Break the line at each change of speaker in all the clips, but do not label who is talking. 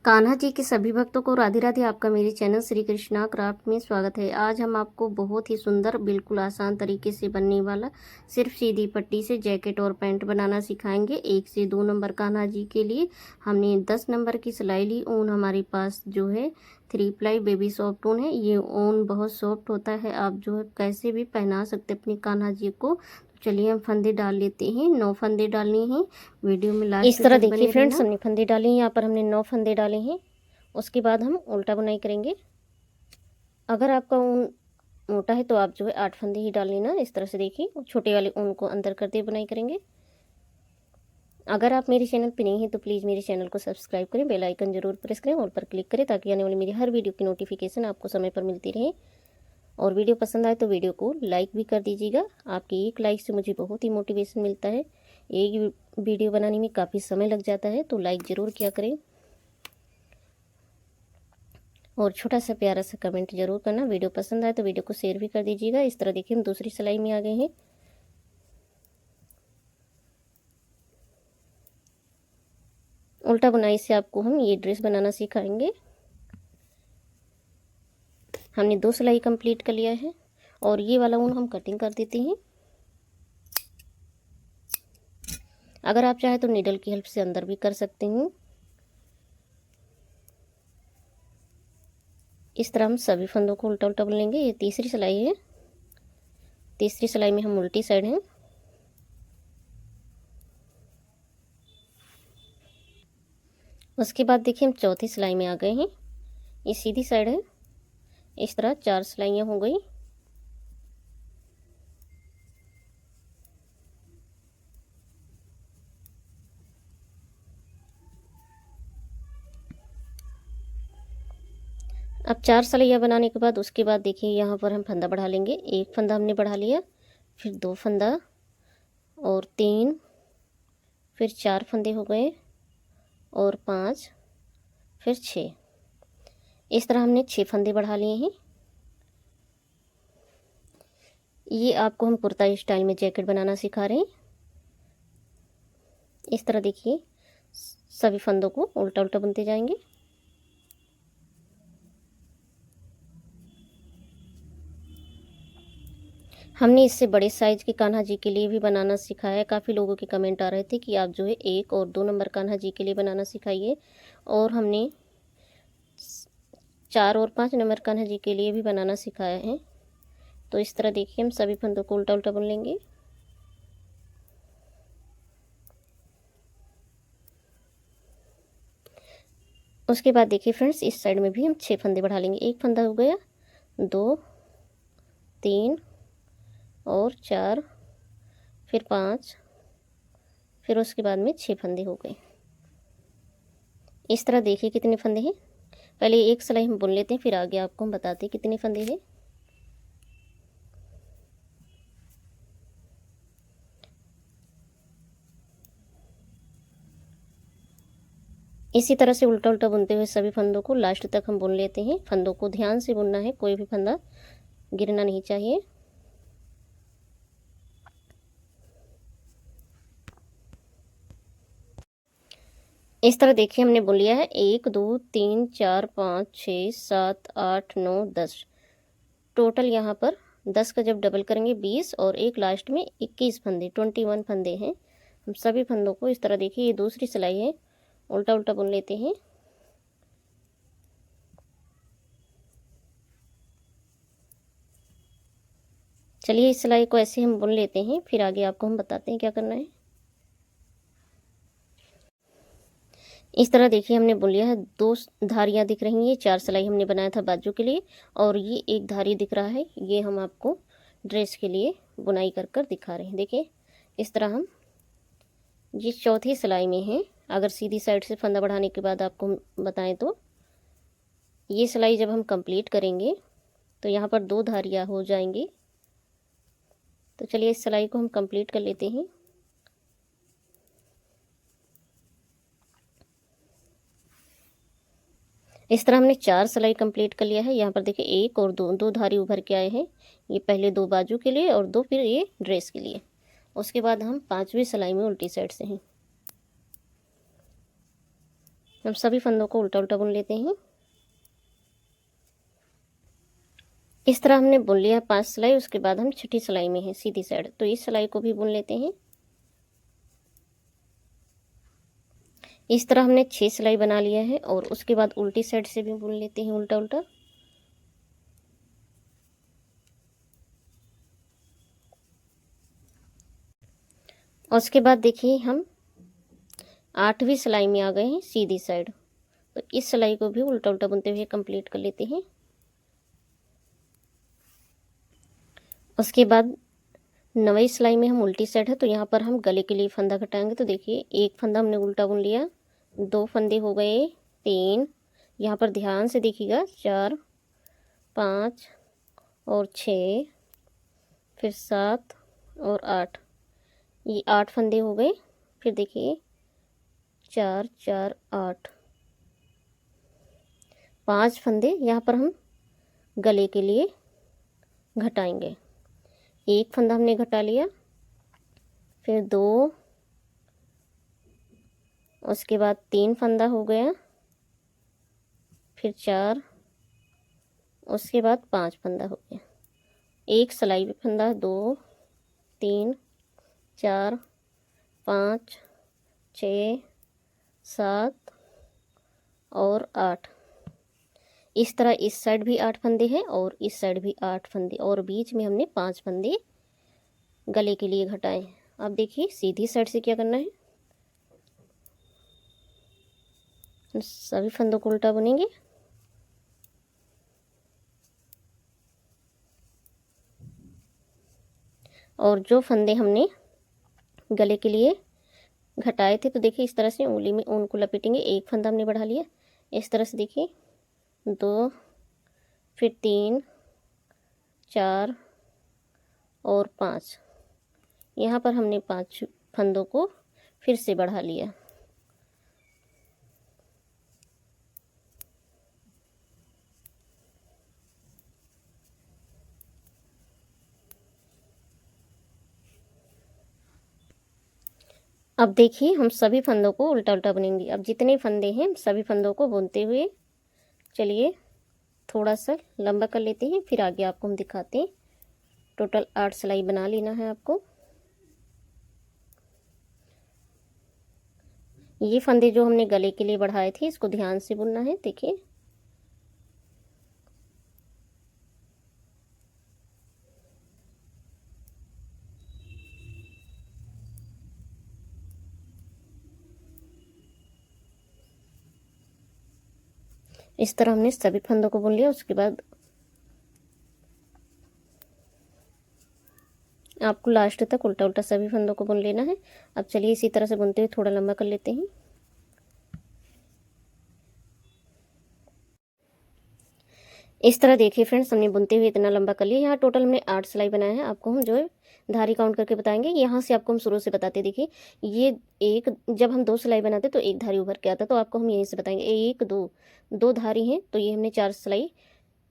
कान्हा जी के सभी भक्तों को राधे राधे। आपका मेरे चैनल श्री कृष्णा क्राफ्ट में स्वागत है। आज हम आपको बहुत ही सुंदर बिल्कुल आसान तरीके से बनने वाला सिर्फ सीधी पट्टी से जैकेट और पैंट बनाना सिखाएंगे। 1 से 2 नंबर कान्हा जी के लिए हमने 10 नंबर की सिलाई ली। ऊन हमारे पास जो है 3 प्लाई बेबी सॉफ्ट ऊन है। ये ऊन बहुत सॉफ्ट होता है, आप जो है कैसे भी पहना सकते अपने कान्हा जी को। चलिए हम फंदे डाल लेते हैं। 9 फंदे डालने हैं। वीडियो में लास्ट
इस तरह
तक
देखिए
बने
फ्रेंड्स,
रहना।
हमने फंदे डाले हैं। यहाँ पर हमने 9 फंदे डाले हैं। उसके बाद हम उल्टा बुनाई करेंगे। अगर आपका ऊन मोटा है तो आप जो है 8 फंदे ही डाल लेना। इस तरह से देखिए, छोटे वाले ऊन को अंदर करते बुनाई करेंगे। अगर आप मेरे चैनल पर नहीं हैं तो प्लीज़ मेरे चैनल को सब्सक्राइब करें, बेल आइकन जरूर प्रेस करें, ऑल पर क्लिक करें ताकि आने वाली मेरी हर वीडियो की नोटिफिकेशन आपको समय पर मिलती रहे। और वीडियो पसंद आए तो वीडियो को लाइक भी कर दीजिएगा। आपकी एक लाइक से मुझे बहुत ही मोटिवेशन मिलता है। एक वीडियो बनाने में काफ़ी समय लग जाता है, तो लाइक ज़रूर किया करें और छोटा सा प्यारा सा कमेंट जरूर करना। वीडियो पसंद आए तो वीडियो को शेयर भी कर दीजिएगा। इस तरह देखिए हम दूसरी सिलाई में आ गए हैं। उल्टा बुनाई से आपको हम ये ड्रेस बनाना सिखाएंगे। हमने 2 सिलाई कंप्लीट कर लिया है और ये वाला ऊन हम कटिंग कर देते हैं। अगर आप चाहे तो नीडल की हेल्प से अंदर भी कर सकते हैं। इस तरह हम सभी फंदों को उल्टा उल्टा बुन लेंगे। ये तीसरी सिलाई है। तीसरी सिलाई में हम उल्टी साइड हैं। उसके बाद देखिए हम चौथी सिलाई में आ गए हैं। ये सीधी साइड है। इस तरह 4 सिलाइयाँ हो गई। अब 4 सिलाइयाँ बनाने के बाद उसके बाद देखिए यहाँ पर हम फंदा बढ़ा लेंगे। एक फंदा हमने बढ़ा लिया, फिर 2 फंदा और 3, फिर 4 फंदे हो गए और 5, फिर 6। इस तरह हमने 6 फंदे बढ़ा लिए हैं। ये आपको हम कुर्ता स्टाइल में जैकेट बनाना सिखा रहे हैं। इस तरह देखिए सभी फंदों को उल्टा उल्टा बुनते जाएंगे। हमने इससे बड़े साइज के कान्हा जी के लिए भी बनाना सिखाया है। काफ़ी लोगों के कमेंट आ रहे थे कि आप जो है 1 और 2 नंबर कान्हा जी के लिए बनाना सिखाइए। और हमने 4 और 5 नंबर कान्हा जी के लिए भी बनाना सिखाया है। तो इस तरह देखिए हम सभी फंदों को उल्टा उल्टा बुन लेंगे। उसके बाद देखिए फ्रेंड्स, इस साइड में भी हम 6 फंदे बढ़ा लेंगे। एक फंदा हो गया, 2, 3 और 4, फिर 5, फिर उसके बाद में 6 फंदे हो गए। इस तरह देखिए कितने फंदे हैं। पहले एक सिलाई हम बुन लेते हैं, फिर आगे आपको हम बताते हैं कितने फंदे हैं। इसी तरह से उल्टा उल्टा बुनते हुए सभी फंदों को लास्ट तक हम बुन लेते हैं। फंदों को ध्यान से बुनना है, कोई भी फंदा गिरना नहीं चाहिए। इस तरह देखिए हमने बुन लिया है 1 2 3 4 5 6 7 8 9 10। टोटल यहाँ पर 10 का जब डबल करेंगे 20 और एक लास्ट में 21 फंदे 21 फंदे हैं। हम सभी फंदों को इस तरह देखिए, ये दूसरी सिलाई है, उल्टा उल्टा बुन लेते हैं। चलिए इस सिलाई को ऐसे हम बुन लेते हैं, फिर आगे आपको हम बताते हैं क्या करना है। इस तरह देखिए हमने बुन लिया है। 2 धारियाँ दिख रही हैं। ये 4 सिलाई हमने बनाया था बाजू के लिए और ये एक धारी दिख रहा है। ये हम आपको ड्रेस के लिए बुनाई कर कर दिखा रहे हैं। देखिए इस तरह हम ये चौथी सिलाई में है। अगर सीधी साइड से फंदा बढ़ाने के बाद आपको हम बताएं तो ये सिलाई जब हम कंप्लीट करेंगे तो यहाँ पर 2 धारियाँ हो जाएंगी। तो चलिए इस सिलाई को हम कंप्लीट कर लेते हैं। इस तरह हमने 4 सिलाई कंप्लीट कर लिया है। यहाँ पर देखिए 1 और 2 धारी उभर के आए हैं। ये पहले 2 बाजू के लिए और 2 फिर ये ड्रेस के लिए। उसके बाद हम 5वीं सिलाई में उल्टी साइड से हैं। हम सभी फंदों को उल्टा उल्टा बुन लेते हैं। इस तरह हमने बुन लिया 5 सिलाई। उसके बाद हम छठी सिलाई में है सीधी साइड, तो इस सिलाई को भी बुन लेते हैं। इस तरह हमने 6 सिलाई बना लिया है और उसके बाद उल्टी साइड से भी बुन लेते हैं उल्टा उल्टा। और उसके बाद देखिए हम 8वीं सिलाई में आ गए हैं सीधी साइड, तो इस सिलाई को भी उल्टा उल्टा बुनते हुए कंप्लीट कर लेते हैं। उसके बाद 9वीं सिलाई में हम उल्टी साइड है, तो यहाँ पर हम गले के लिए फंदा घटाएंगे। तो देखिए एक फंदा हमने उल्टा बुन लिया, 2 फंदे हो गए 3, यहाँ पर ध्यान से देखिएगा 4 5 और 6, फिर 7 और 8, ये 8 फंदे हो गए। फिर देखिए 4 4 8, 5 फंदे यहाँ पर हम गले के लिए घटाएंगे। एक फंदा हमने घटा लिया, फिर 2, उसके बाद 3 फंदा हो गया, फिर 4, उसके बाद 5 फंदा हो गया। एक सिलाई पे फंदा 2 3 4 5 6 7 और 8। इस तरह इस साइड भी 8 फंदे हैं और इस साइड भी 8 फंदे, और बीच में हमने 5 फंदे गले के लिए घटाए हैं। अब देखिए सीधी साइड से क्या करना है, सभी फंदों को उल्टा बुनेंगे। और जो फंदे हमने गले के लिए घटाए थे, तो देखिए इस तरह से उंगली में ऊन को लपेटेंगे। एक फंदा हमने बढ़ा लिया, इस तरह से देखिए 2, फिर 3 4 और 5, यहाँ पर हमने 5 फंदों को फिर से बढ़ा लिया। अब देखिए हम सभी फंदों को उल्टा उल्टा बुनेंगे। अब जितने फंदे हैं सभी फंदों को बुनते हुए चलिए थोड़ा सा लंबा कर लेते हैं, फिर आगे आपको हम दिखाते हैं। टोटल 8 सिलाई बना लेना है आपको। ये फंदे जो हमने गले के लिए बढ़ाए थे, इसको ध्यान से बुनना है। देखिए इस तरह हमने सभी फंदों को बुन लिया। उसके बाद आपको लास्ट तक उल्टा उल्टा सभी फंदों को बुन लेना है। अब चलिए इसी तरह से बुनते हुए थोड़ा लंबा कर लेते हैं। इस तरह देखिए फ्रेंड्स, हमने बुनते हुए इतना लंबा कर लिया। यहाँ टोटल हमने 8 सिलाई बनाया है। आपको हम जो है धारी काउंट करके बताएंगे। यहाँ से आपको हम शुरू से बताते, देखिए ये एक, जब हम 2 सिलाई बनाते तो एक धारी उभर के आता, तो आपको हम यहीं से बताएंगे 1 2, 2 धारी हैं, तो ये हमने 4 सिलाई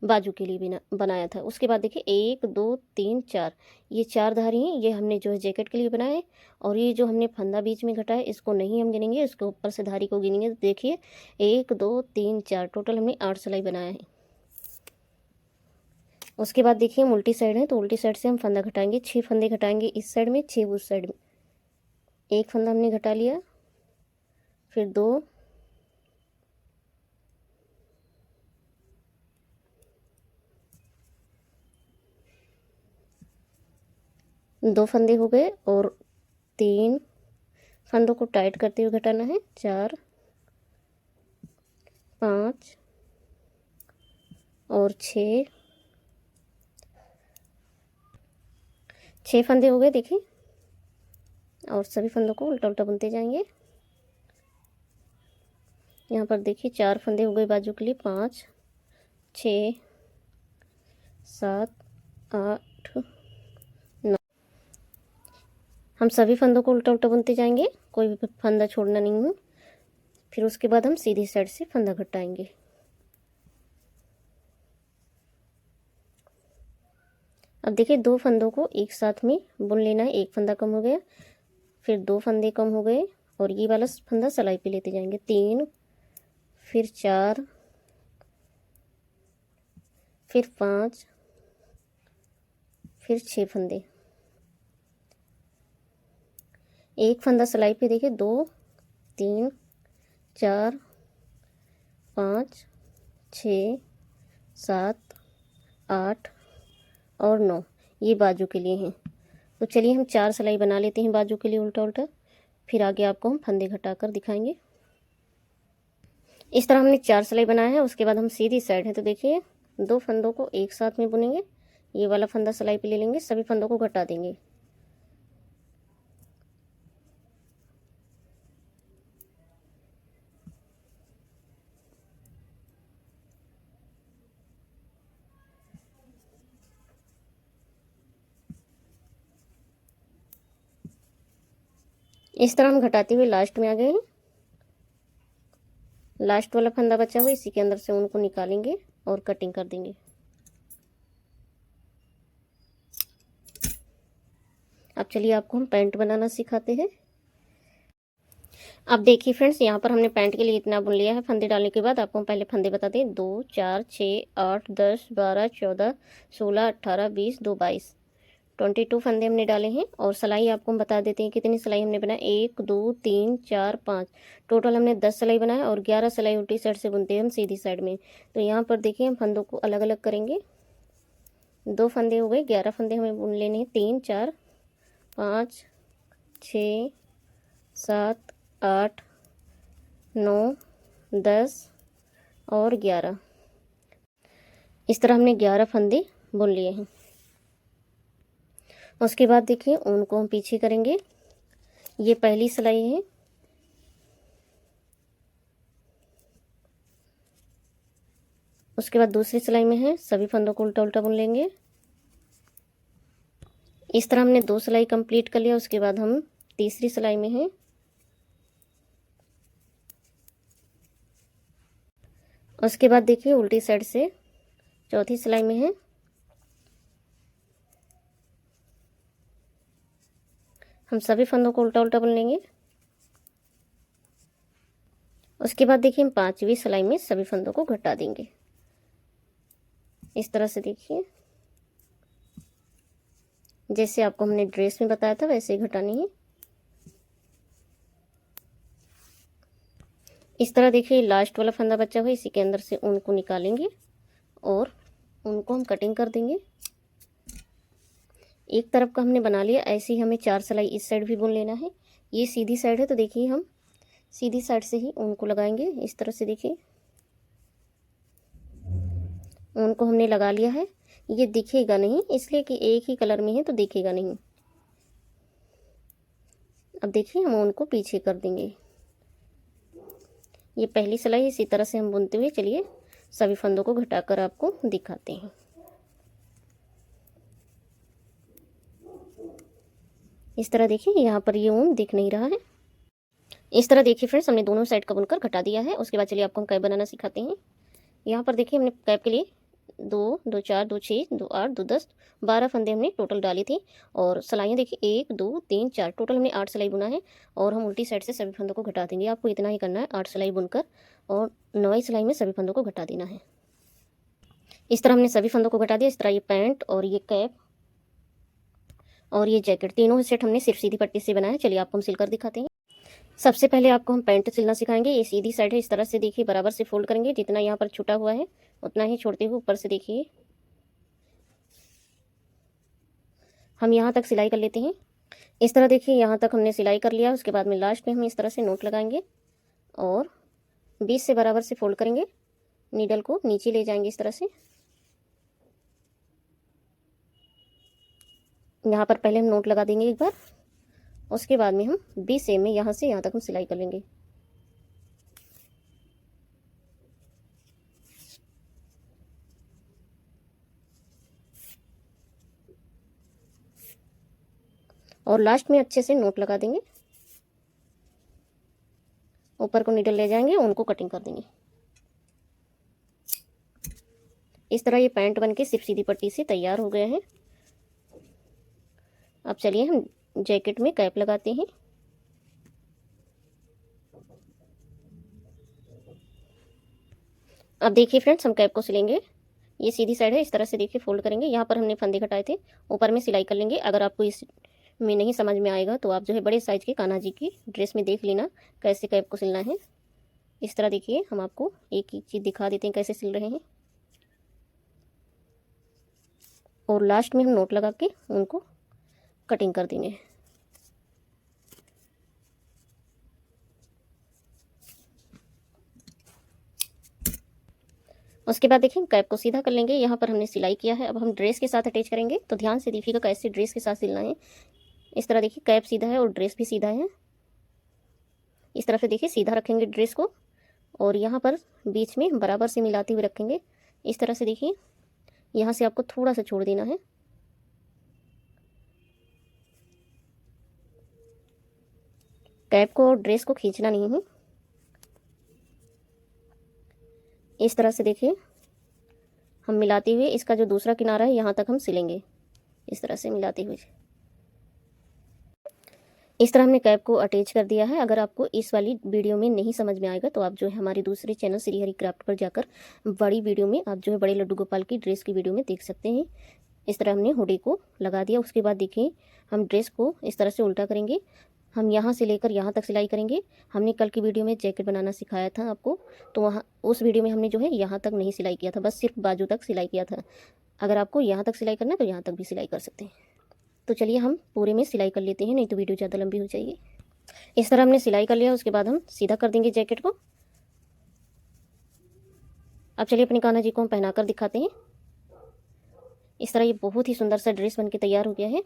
बाजू के लिए भी बनाया था। उसके बाद देखिए 1 2 3 4, ये 4 धारी हैं, ये हमने जो है जैकेट के लिए बनाए हैं। और ये जो हमने फंदा बीच में घटाया, इसको नहीं हम गिनेंगे, इसके ऊपर से धारी को गिनेंगे। तो देखिए 1 2 3 4, टोटल हमने 8 सिलाई बनाया है। उसके बाद देखिए हम उल्टी साइड है, तो उल्टी साइड से हम फंदा घटाएंगे। 6 फंदे घटाएंगे इस साइड में, 6 उस साइड में। एक फंदा हमने घटा लिया, फिर 2, दो फंदे हो गए, और 3 फंदों को टाइट करते हुए घटाना है। 4 5 और 6 फंदे हो गए देखिए। और सभी फंदों को उल्टा उल्टा बुनते जाएंगे। यहाँ पर देखिए 4 फंदे हो गए बाजू के लिए, 5 6 7 8 9। हम सभी फंदों को उल्टा उल्टा बुनते जाएंगे, कोई भी फंदा छोड़ना नहीं है। फिर उसके बाद हम सीधी साइड से फंदा घटाएंगे। अब देखिए 2 फंदों को एक साथ में बुन लेना है। एक फंदा कम हो गया, फिर 2 फंदे कम हो गए, और ये वाला फंदा सिलाई पे लेते जाएंगे। 3 फिर 4, फिर 5, फिर 6 फंदे। एक फंदा सिलाई पे देखिए 2, 3, 4, 5, 6, 7, 8 और 9, ये बाजू के लिए हैं। तो चलिए हम 4 सिलाई बना लेते हैं बाजू के लिए उल्टा उल्टा, फिर आगे आपको हम फंदे घटाकर दिखाएंगे। इस तरह हमने 4 सिलाई बनाया है। उसके बाद हम सीधी साइड है तो देखिए 2 फंदों को एक साथ में बुनेंगे। ये वाला फंदा सिलाई पे ले लेंगे, सभी फंदों को घटा देंगे। इस तरह हम घटाते हुए लास्ट में आ गए हैं। लास्ट वाला फंदा बचा हुआ इसी के अंदर से ऊन को निकालेंगे और कटिंग कर देंगे। अब चलिए आपको हम पैंट बनाना सिखाते हैं। अब देखिए फ्रेंड्स, यहाँ पर हमने पैंट के लिए इतना बुन लिया है। फंदे डालने के बाद आपको हम पहले फंदे बता दें, 2, 4, 6, 8, 10, 12, 14, 16, 18, 20, 2, 22, 22 फंदे हमने डाले हैं। और सिलाई आपको हम बता देते हैं कितनी सिलाई हमने बनाई। 1, 2, 3, 4, 5, टोटल हमने 10 सिलाई बनाया और 11 सिलाई उल्टी साइड से बुनते हैं हम सीधी साइड में। तो यहाँ पर देखिए हम फंदों को अलग अलग करेंगे। 2 फंदे हो गए, 11 फंदे हमें बुन लेने हैं। 3, 4, 5, 6, 7, 8, 9, 10 और 11। इस तरह हमने 11 फंदे बुन लिए हैं। उसके बाद देखिए ऊन को हम पीछे करेंगे। ये पहली सिलाई है। उसके बाद दूसरी सिलाई में है, सभी फंदों को उल्टा उल्टा बुन लेंगे। इस तरह हमने 2 सिलाई कंप्लीट कर लिया। उसके बाद हम तीसरी सिलाई में हैं। उसके बाद देखिए उल्टी साइड से चौथी सिलाई में है। हम सभी फंदों को उल्टा उल्टा बुन लेंगे। उसके बाद देखिए हम 5वीं सिलाई में सभी फंदों को घटा देंगे। इस तरह से देखिए, जैसे आपको हमने ड्रेस में बताया था वैसे ही घटानी है। इस तरह देखिए लास्ट वाला फंदा बचा हुआ है, इसी के अंदर से ऊन को निकालेंगे और ऊन को हम कटिंग कर देंगे। एक तरफ का हमने बना लिया। ऐसे ही हमें 4 सिलाई इस साइड भी बुन लेना है। ये सीधी साइड है तो देखिए हम सीधी साइड से ही ऊन को लगाएंगे। इस तरह से देखिए ऊन को हमने लगा लिया है। ये दिखेगा नहीं इसलिए कि एक ही कलर में है तो दिखेगा नहीं। अब देखिए हम ऊन को पीछे कर देंगे। ये पहली सिलाई, इसी तरह से हम बुनते हुए चलिए सभी फंदों को घटाकर आपको दिखाते हैं। इस तरह देखिए यहाँ पर ये ऊन दिख नहीं रहा है। इस तरह देखिए फ्रेंड्स, हमने दोनों साइड का बुनकर घटा दिया है। उसके बाद चलिए आपको हम कैप बनाना सिखाते हैं। यहाँ पर देखिए हमने कैप के लिए 2, 2, 4, 2, 6, 2, 8, 2, 10, 12 फंदे हमने टोटल डाली थी। और सिलाइयाँ देखिए 1, 2, 3, 4, टोटल हमने 8 सिलाई बुना है। और हम उल्टी साइड से सभी फंदों को घटा देंगे। आपको इतना ही करना है, 8 सिलाई बुनकर और 9वीं सिलाई में सभी फंदों को घटा देना है। इस तरह हमने सभी फंदों को घटा दिया। इस तरह ये पैंट और ये कैप और ये जैकेट, तीनों सेट हमने सिर्फ सीधी पट्टी से बनाया है। चलिए आपको हम सिलकर दिखाते हैं। सबसे पहले आपको हम पैंट सिलना सिखाएंगे। ये सीधी साइड है, इस तरह से देखिए बराबर से फोल्ड करेंगे। जितना यहाँ पर छुटा हुआ है उतना ही छोड़ते हुए ऊपर से देखिए हम यहाँ तक सिलाई कर लेते हैं। इस तरह देखिए यहाँ तक हमने सिलाई कर लिया। उसके बाद में लास्ट में हम इस तरह से नोट लगाएंगे और 20 से बराबर से फोल्ड करेंगे। नीडल को नीचे ले जाएंगे इस तरह से। यहाँ पर पहले हम नोट लगा देंगे एक बार। उसके बाद में हम 20 सेम में यहाँ से यहाँ तक हम सिलाई कर लेंगे। और लास्ट में अच्छे से नोट लगा देंगे। ऊपर को नीडल ले जाएंगे, उनको कटिंग कर देंगे। इस तरह ये पैंट बनके सिर्फ सीधी पट्टी से तैयार हो गए हैं। अब चलिए हम जैकेट में कैप लगाते हैं। अब देखिए फ्रेंड्स, हम कैप को सिलेंगे। ये सीधी साइड है, इस तरह से देखिए फोल्ड करेंगे। यहाँ पर हमने फंदे घटाए थे, ऊपर में सिलाई कर लेंगे। अगर आपको इस में नहीं समझ में आएगा तो आप जो है बड़े साइज के कान्हा जी की ड्रेस में देख लेना कैसे कैप को सिलना है। इस तरह देखिए, हम आपको एक एक चीज़ दिखा देते हैं कैसे सिल रहे हैं, और लास्ट में हम नोट लगा के उनको कटिंग कर देंगे। उसके बाद देखिए कैप को सीधा कर लेंगे। यहाँ पर हमने सिलाई किया है, अब हम ड्रेस के साथ अटैच करेंगे। तो ध्यान से देखिएगा कैसे ड्रेस के साथ सिलना है। इस तरह देखिए कैप सीधा है और ड्रेस भी सीधा है। इस तरह से देखिए सीधा रखेंगे ड्रेस को, और यहाँ पर बीच में बराबर से मिलाते हुए रखेंगे। इस तरह से देखिए, यहाँ से आपको थोड़ा सा छोड़ देना है। कैप को और ड्रेस को खींचना नहीं है। इस तरह से देखिए हम मिलाते हुए इसका जो दूसरा किनारा है यहाँ तक हम सिलेंगे, इस तरह से मिलाते हुए। इस तरह हमने कैप को अटैच कर दिया है। अगर आपको इस वाली वीडियो में नहीं समझ में आएगा तो आप जो है हमारे दूसरे चैनल श्री हरि क्राफ्ट पर जाकर बड़ी वीडियो में आप जो है बड़े लड्डू गोपाल की ड्रेस की वीडियो में देख सकते हैं। इस तरह हमने हुडी को लगा दिया। उसके बाद देखिए हम ड्रेस को इस तरह से उल्टा करेंगे। हम यहाँ से लेकर यहाँ तक सिलाई करेंगे। हमने कल की वीडियो में जैकेट बनाना सिखाया था आपको, तो वहाँ उस वीडियो में हमने जो है यहाँ तक नहीं सिलाई किया था, बस सिर्फ बाजू तक सिलाई किया था। अगर आपको यहाँ तक सिलाई करना है तो यहाँ तक भी सिलाई कर सकते हैं। तो चलिए हम पूरे में सिलाई कर लेते हैं, नहीं तो वीडियो ज़्यादा लंबी हो जाएगी। इस तरह हमने सिलाई कर लिया। उसके बाद हम सीधा कर देंगे जैकेट को। अब चलिए अपने कान्हा जी को हम पहना कर दिखाते हैं। इस तरह ये बहुत ही सुंदर सा ड्रेस बनके तैयार हो गया है।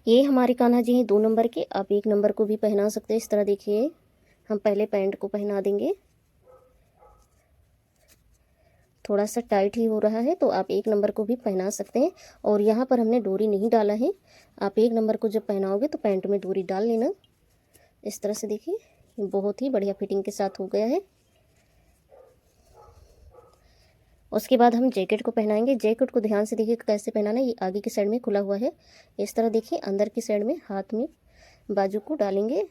ये हमारे कान्हा जी हैं 2 नंबर के। आप 1 नंबर को भी पहना सकते हैं। इस तरह देखिए, हम पहले पैंट को पहना देंगे। थोड़ा सा टाइट ही हो रहा है तो आप 1 नंबर को भी पहना सकते हैं। और यहाँ पर हमने डोरी नहीं डाला है। आप 1 नंबर को जब पहनाओगे तो पैंट में डोरी डाल लेना। इस तरह से देखिए, बहुत ही बढ़िया फिटिंग के साथ हो गया है। उसके बाद हम जैकेट को पहनाएंगे। जैकेट को ध्यान से देखिए कैसे पहनाना है। ये आगे की साइड में खुला हुआ है। इस तरह देखिए अंदर की साइड में हाथ में बाजू को डालेंगे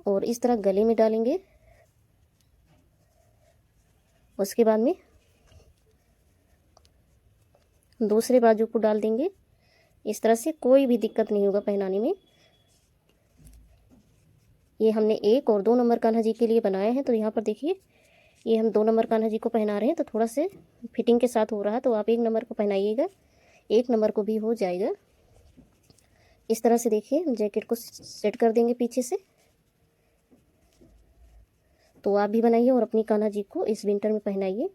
और इस तरह गले में डालेंगे। उसके बाद में दूसरे बाजू को डाल देंगे। इस तरह से कोई भी दिक्कत नहीं होगा पहनाने में। ये हमने 1 और 2 नंबर कान्हा जी के लिए बनाए हैं। तो यहाँ पर देखिए ये हम 2 नंबर कान्हा जी को पहना रहे हैं, तो थोड़ा से फिटिंग के साथ हो रहा है, तो आप 1 नंबर को पहनाइएगा, 1 नंबर को भी हो जाएगा। इस तरह से देखिए जैकेट को सेट कर देंगे पीछे से। तो आप भी बनाइए और अपनी कान्हा जी को इस विंटर में पहनाइए।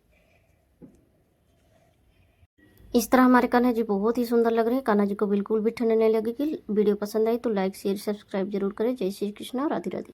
इस तरह हमारे कान्हा जी बहुत ही सुंदर लग रहे हैं। कान्हा जी को बिल्कुल भी ठंड नहीं लगेगी। वीडियो पसंद आई तो लाइक शेयर सब्सक्राइब जरूर करें। जय श्री कृष्णा, राधे राधे।